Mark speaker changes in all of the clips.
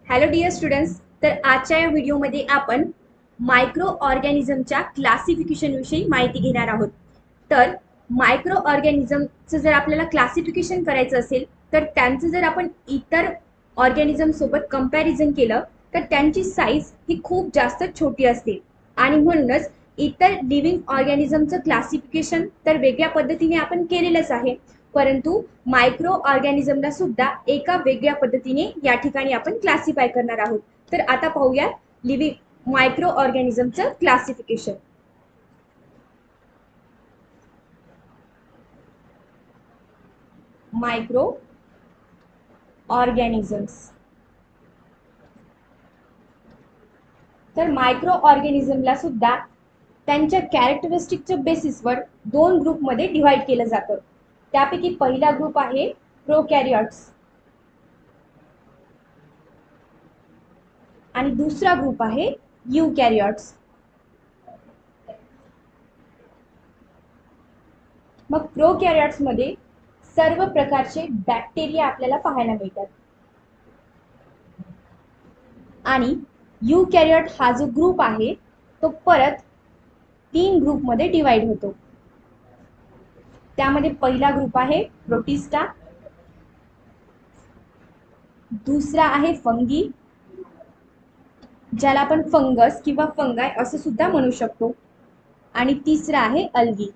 Speaker 1: Hello dear students, तर आजच्या या व्हिडिओमध्ये आपण मायक्रो ऑर्गॅनिझमच्या क्लासिफिकेशन विषयी माहिती घेणार आहोत। तर मायक्रो ऑर्गॅनिझमचं जर आपल्याला क्लासिफिकेशन करायचं असेल तर त्यांचं जर आपण इतर ऑर्गॅनिझम सोबत कंपॅरिझन केलं तर त्यांची साईज ही खूप जास्त छोटी असते आणि म्हणूनच इतर लिव्हिंग ऑर्गॅनिझमचं क्लासिफिकेशन तर वेगळ्या पद्धतीने आपण केलेलंच आहे, परंतु मायक्रो ऑर्गॅनिझमला सुद्धा एका वेगळ्या पद्धतीने या ठिकाणी आपण क्लासिफाय करणार आहोत। तर आता पाहूया लिव्हिंग मायक्रो ऑर्गॅनिझमचं क्लासिफिकेशन। मायक्रो ऑर्गॅनिझम्स, तर मायक्रो ऑर्गॅनिझमला सुद्धा त्यांच्या कॅरेक्टरिस्टिकच्या बेसिसवर दोन ग्रुपमध्ये डिवाइड केलं जातं। त्यापैकी पहिला ग्रुप आहे प्रोकॅरियोट्स आणि दुसरा ग्रुप आहे यूकॅरियोट्स। मग प्रोकॅरियोट्स मध्ये सर्व प्रकारचे बॅक्टेरिया आपल्याला पाहायला मिळतात आणि यूकॅरियोट हा जो ग्रुप आहे तो परत तीन ग्रुपमध्ये डिवाइड होतो। त्यामध्ये पहिला ग्रुप आहे प्रोटिस्टा, दुसरा आहे फंगी ज्याला आपण फंगस किंवा फंगाय असं सुद्धा म्हणू शकतो, आणि तिसरा आहे अल्गी।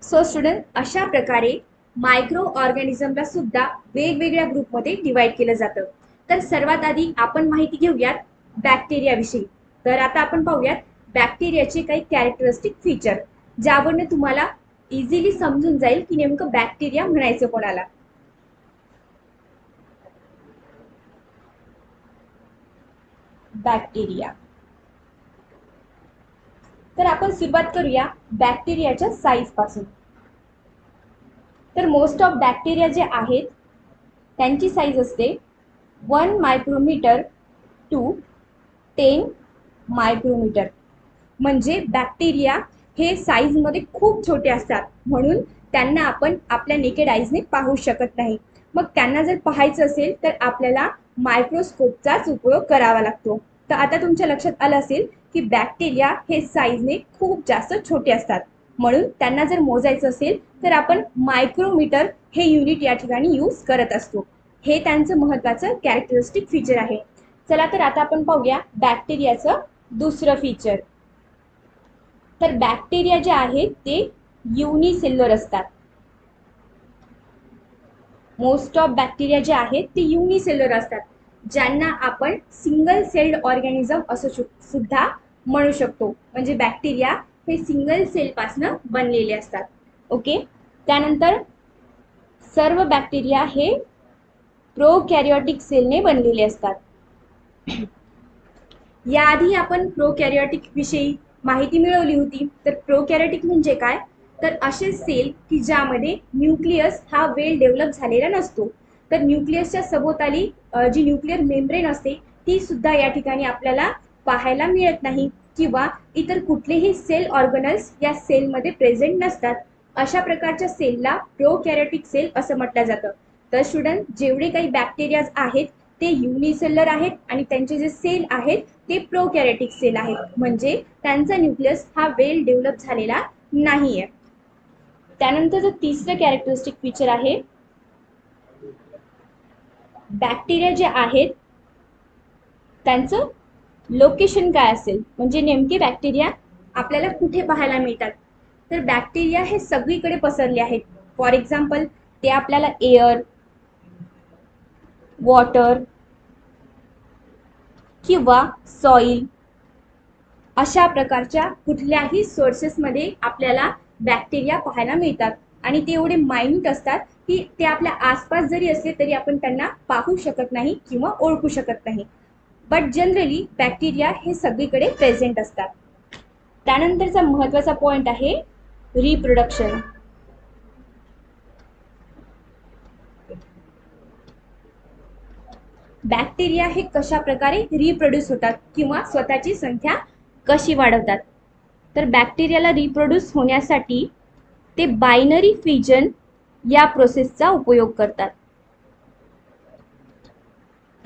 Speaker 1: सो स्टुडंट, अशा प्रकारे मायक्रो ऑर्गॅनिझमला सुद्धा वेगवेगळ्या ग्रुपमध्ये डिवाइड केलं जातं। तर सर्वात आधी आपण माहिती घेऊयात बॅक्टेरिया विषयी। तर आता आपण पाहूयात बॅक्टेरियाचे काही कॅरेक्टरिस्टिक फीचर, ज्यावरने तुम्हाला इझिली समजून जाईल की नेमकं बॅक्टेरिया म्हणायचं कोणाला। बॅक्टेरिया, तर आपण सुरुवात करूया बॅक्टेरियाच्या साईज पासून। तर मोस्ट ऑफ बॅक्टेरिया जे आहेत त्यांची साईज असते 1 मायक्रोमीटर टू 10 मायक्रोमीटर। म्हणजे बॅक्टेरिया हे साईजमध्ये खूप छोटे असतात, म्हणून त्यांना आपण आपल्या नेकेड आईजने पाहू शकत नाही। मग त्यांना जर पाहायचं असेल तर आपल्याला मायक्रोस्कोपचाच उपयोग करावा लागतो। तर आता तुमच्या लक्षात आलं असेल की बॅक्टेरिया हे साईजने खूप जास्त छोटे असतात, म्हणून त्यांना जर मोजायचं असेल तर आपण मायक्रोमीटर हे युनिट या ठिकाणी यूज करत असतो। हे त्यांचं महत्त्वाचं कॅरेक्टरिस्टिक फीचर आहे। चला तर आता आपण पाहूया बॅक्टेरियाचं दुसरं फीचर। तर बॅक्टेरिया जे आहेत ते युनिसेल्युलर असतात। मोस्ट ऑफ बॅक्टेरिया जे आहेत ते युनिसेल्युलर असतात, ज्यांना आपण सिंगल सेल्ड ऑर्गॅनिझम असं सुद्धा म्हणू शकतो। म्हणजे बॅक्टेरिया हे सिंगल सेल पासून बनलेले असतात। ओके, त्यानंतर सर्व बॅक्टेरिया हे प्रोकॅरियोटिक सेलने बनलेले असतात। याआधी आपण प्रोकॅरियोटिक विषयी माहिती मिळवली होती। तर प्रोकॅरियोटिक म्हणजे काय, तर असे सेल की ज्यामध्ये न्यूक्लियस हा वेल डेव्हलप झालेला नसतो। तर न्यूक्लियसच्या सभोवताली जी न्यूक्लियर मेम्ब्रेन असते ती सुद्धा या ठिकाणी आपल्याला पाहायला मिळत नाही, किंवा इतर कुठलेही सेल ऑर्गनल्स या सेलमध्ये प्रेझेंट नसतात। अशा प्रकारच्या सेलला प्रोकॅरियोटिक सेल असं म्हटलं जातं। तर स्टुडंट, जेवढे काही बॅक्टेरियाज आहेत ते युनिसेल्युलर आहेत आणि त्यांचे जे सेल आहेत ते प्रोकॅरियोटिक सेल आहेत, म्हणजे त्यांचा न्यूक्लियस हा वेल डेव्हलप झालेला नाहीये। त्यानंतरचं तिसरं कॅरेक्टरिस्टिक फीचर आहे बॅक्टेरिया जे आहेत त्यांचं लोकेशन काय असेल, म्हणजे नेमके बॅक्टेरिया आपल्याला कुठे पाहायला मिळतात। तर बॅक्टेरिया हे सगळीकडे पसरले आहेत। फॉर एक्झाम्पल, ते आपल्याला एअर, वॉटर किंवा सॉइल अशा प्रकारच्या कुठल्याही सोर्सेसमध्ये आपल्याला बॅक्टेरिया पाहायला मिळतात, आणि ते एवढे मायन्यूट असतात की ते आपल्या आसपास जरी असले तरी आपण त्यांना पाहू शकत नाही किंवा ओळखू शकत नाही। बट जनरली बॅक्टेरिया हे सगळीकडे प्रेझेंट असतात। त्यानंतरचा महत्त्वाचा पॉइंट आहे रिप्रोडक्शन। बॅक्टेरिया हे कशा प्रकारे रिप्रोड्यूस होतात किंवा स्वतःची संख्या कशी वाढवतात। तर बॅक्टेरियाला रिप्रोड्यूस होण्यासाठी ते बायनरी फिजन या प्रोसेसचा उपयोग करतात।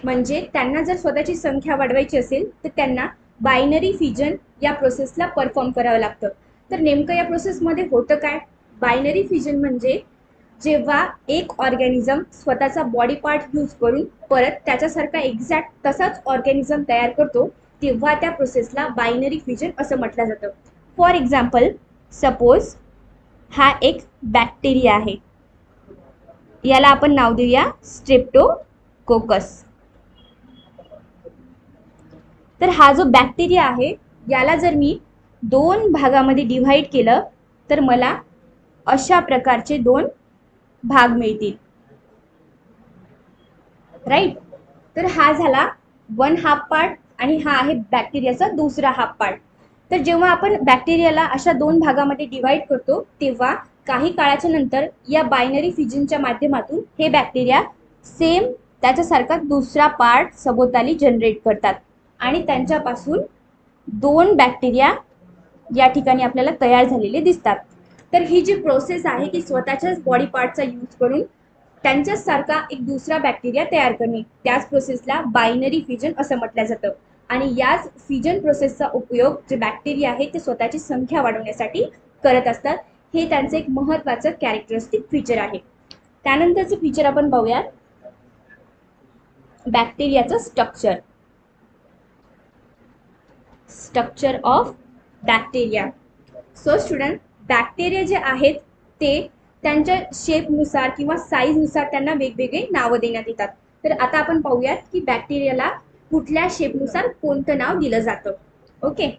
Speaker 1: म्हणजे त्यांना जर स्वतःची संख्या वाढवायची असेल तर त्यांना बायनरी फिजन या प्रोसेसला परफॉर्म करावं लागतं. तर नेमकं या प्रोसेसमध्ये होतं काय? बायनरी फिजन म्हणजे जेव्हा एक ऑर्गॅनिझम स्वतःचा बॉडी पार्ट यूज करून परत त्याच्यासारखा एक्झॅक्ट तसाच ऑर्गॅनिझम तयार करतो, तेव्हा त्या प्रोसेसला बायनरी फिजन असं म्हटलं जातं. फॉर एक्झाम्पल, सपोज हा एक बॅक्टेरिया आहे, याला आपण नाव देऊया स्ट्रेप्टोकोकस. तर हा जो बॅक्टेरिया आहे याला जर मी 2 भागामध्ये डिव्हाइड केलं तर मला अशा प्रकारचे 2 भाग मिळतील, राईट. तर हा झाला 1/2 पार्ट आणि हा आहे बॅक्टेरियाचा दुसरा हाफ पार्ट. तर जेव्हा आपण बॅक्टेरियाला अशा 2 भागामध्ये डिव्हाइड करतो तेव्हा काही काळाच्या नंतर या बायनरी फिजनच्या माध्यमातून हे बॅक्टेरिया सेम त्याच्यासारखा दुसरा पार्ट सभोवताली जनरेट करतात आणि त्यांच्यापासून 2 बॅक्टेरिया या ठिकाणी आपल्याला तयार झालेले दिसतात. तर ही जी प्रोसेस आहे की स्वतःच्याच बॉडी पार्टचा यूज करून त्यांच्यासारखा एक दुसरा बॅक्टेरिया तयार करणे, त्याच प्रोसेसला बायनरी फिजन असं म्हटलं जातं. आणि याच फिजन प्रोसेसचा उपयोग जे बॅक्टेरिया आहे ते स्वतःची संख्या वाढवण्यासाठी करत असतात. हे त्यांचं एक महत्त्वाचं कॅरेक्टरिस्टिक फीचर आहे. त्यानंतरचं फीचर आपण पाहूयात, बॅक्टेरियाचं structure. Structure of bacteria. So student, bacteria जे आहेत ते त्यांच्या शेपनुसार किंवा साईजनुसार त्यांना वेगवेगळे नावं देण्यात येतात. तर आता आपण पाहूयात की बॅक्टेरियाला कुठल्या शेपनुसार कोणतं नाव दिलं जातं. ओके,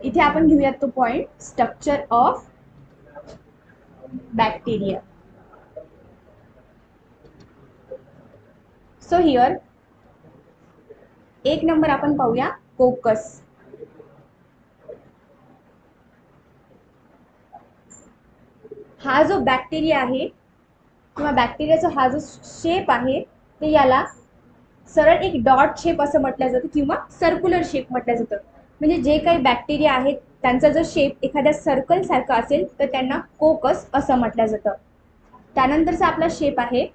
Speaker 1: इथे आपण घेऊयात तो point, structure of bacteria. So here एक नंबर आपण पाहूया, कोकस. हा जो बॅक्टेरिया आहे किंवा बॅक्टेरियाचा हा जो शेप आहे ते याला सरळ एक डॉट शेप असं म्हटलं जातं किंवा सर्क्युलर शेप म्हटलं जातं. म्हणजे जे काही बॅक्टेरिया आहेत त्यांचा जर शेप एखाद्या सर्कल सारखा असेल तर त्यांना कोकस असं म्हटलं जातं. त्यानंतरचा आपला शेप आहे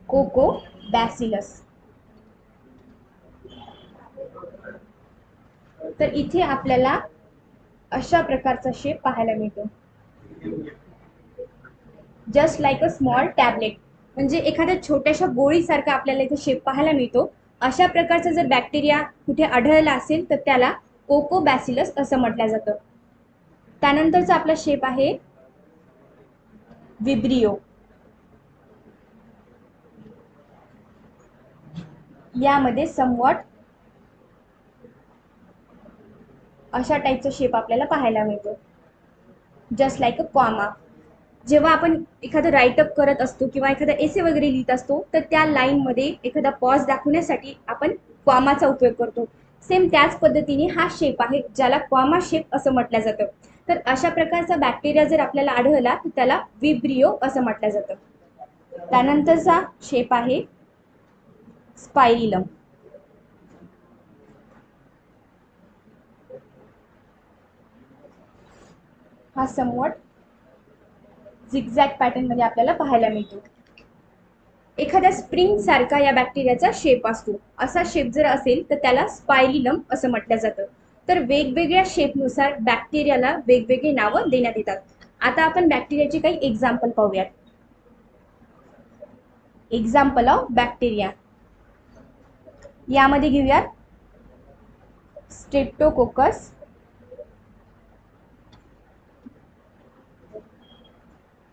Speaker 1: कोको बॅसिलस. तर इथे आपल्याला अशा प्रकारचा शेप पाहायला मिळतो, just like a small tablet. म्हणजे एखाद्या छोट्याशा गोळीसारखा आपल्याला इथे शेप पाहायला मिळतो. अशा प्रकारचा जर बॅक्टेरिया कुठे आढळला असेल तर त्याला कोको बॅसिलस असं म्हटलं जातं. त्यानंतरचा आपला शेप आहे विब्रियो. यामध्ये समवॉट अशा टाईपचा शेप आपल्याला पाहायला मिळतो, जस्ट लाईक अ कॉमा. जेव्हा आपण एखादं राईटअप करत असतो किंवा एखादा एसे वगैरे लिहित असतो तर त्या लाईनमध्ये एखादा पॉज दाखवण्यासाठी आपण कॉमाचा उपयोग करतो. सेम त्याच पद्धतीने हा शेप आहे ज्याला कॉमा शेप असं म्हटलं जातं. तर अशा प्रकारचा बॅक्टेरिया जर आपल्याला आढळला तर त्याला विब्रियो असं म्हटलं जातं. त्यानंतरचा शेप आहे स्पायरिलम. हा समवॉट झिगझॅग पॅटर्न मध्ये आपल्याला पाहायला मिळतो. एखाद्या स्प्रिंग सारखा या बॅक्टेरियाचा शेप असतो. असा शेप जर असेल तर त्याला स्पायरिलम असं म्हटलं जातं. तर वेगवेगळ्या शेपनुसार बॅक्टेरियाला वेगवेगळी नावं देण्यात येतात. आता आपण बॅक्टेरियाची काही एक्झाम्पल पाहूयात. एक्झाम्पल ऑफ बॅक्टेरिया यामध्ये घेऊयात स्ट्रेप्टोकोकस,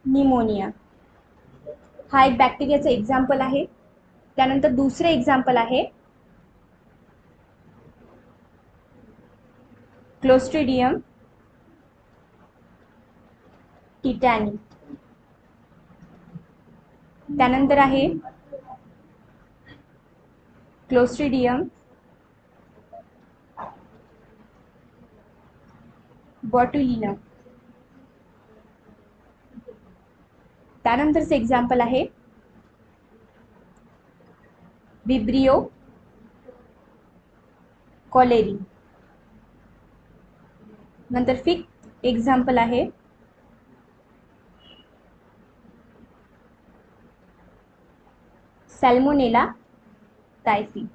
Speaker 1: निमोनिया. हा एक बॅक्टेरियाचा एक्झाम्पल आहे. त्यानंतर दुसरे एक्झाम्पल आहे क्लोस्ट्रिडियम टिटॅनी. त्यानंतर आहे क्लोस्ट्रिडियम बॉट्युलिनम. त्यानंतरचे एक्झाम्पल आहे विब्रियो कॉलेरी. नंतर फिफ्थ एक्झाम्पल आहे सॅल्मोनेला टायफी.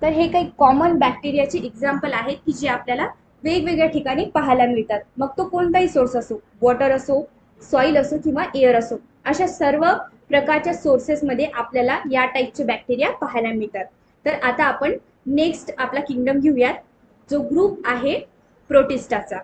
Speaker 1: तर हे काही कॉमन बॅक्टेरियाचे एक्झाम्पल आहेत की जे आपल्याला वेगवेगळ्या ठिकाणी पाहायला मिळतात. मग तो कोणताही सोर्स असो, वॉटर असो, सॉइल असो किंवा एअर असो, अशा सर्व प्रकारच्या सोर्सेसमध्ये आपल्याला या टाईपचे बॅक्टेरिया पाहायला मिळतात. तर आता आपण नेक्स्ट आपला किंगडम घेऊयात, जो ग्रुप आहे प्रोटिस्टाचा.